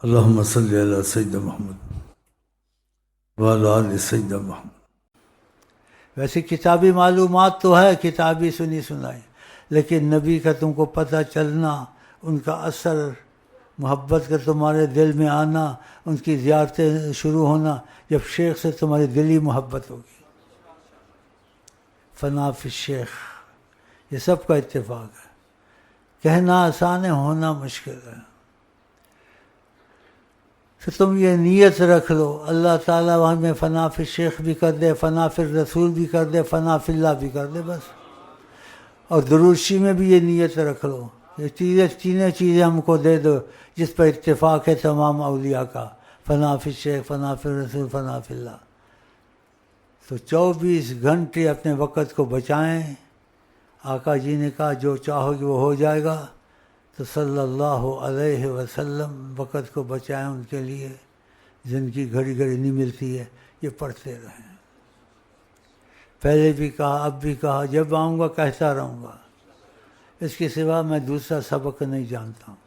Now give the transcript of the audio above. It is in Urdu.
اللہم صلی علی سیدنا محمد وعلی آل سیدنا محمد۔ ویسے کتابی معلومات تو ہے، کتابی سنی سنائی، لیکن نبی کا تم کو پتہ چلنا، ان کا اثر، محبت کا تمہارے دل میں آنا، ان کی زیارتیں شروع ہونا جب شیخ سے تمہاری دلی محبت ہوگی۔ فنا فی الشیخ، یہ سب کا اتفاق ہے، کہنا آسان ہے، ہونا مشکل ہے۔ تو تم یہ نیت رکھ لو، اللہ تعالیٰ وہاں میں فنا فی الشیخ بھی کر دے، فنا فی الرسول بھی کر دے، فنا فی اللہ بھی کر دے بس۔ اور درود شریف میں بھی یہ نیت رکھ لو، یہ تینوں چیزیں ہم کو دے دو جس پر اتفاق ہے تمام اولیاء کا، فنا فی الشیخ، فنا فی الرسول، فنا فی اللہ۔ تو 24 گھنٹے اپنے وقت کو بچائیں۔ آقا جی نے کہا جو چاہو گے وہ ہو جائے گا، تو صلی اللہ علیہ وسلم وقت کو بچائیں ان کے لیے، جن کی گھڑی گھڑی نہیں ملتی ہے، یہ پڑھتے رہیں۔ پہلے بھی کہا، اب بھی کہا، جب آؤں گا کہتا رہوں گا، اس کے سوا میں دوسرا سبق نہیں جانتا ہوں۔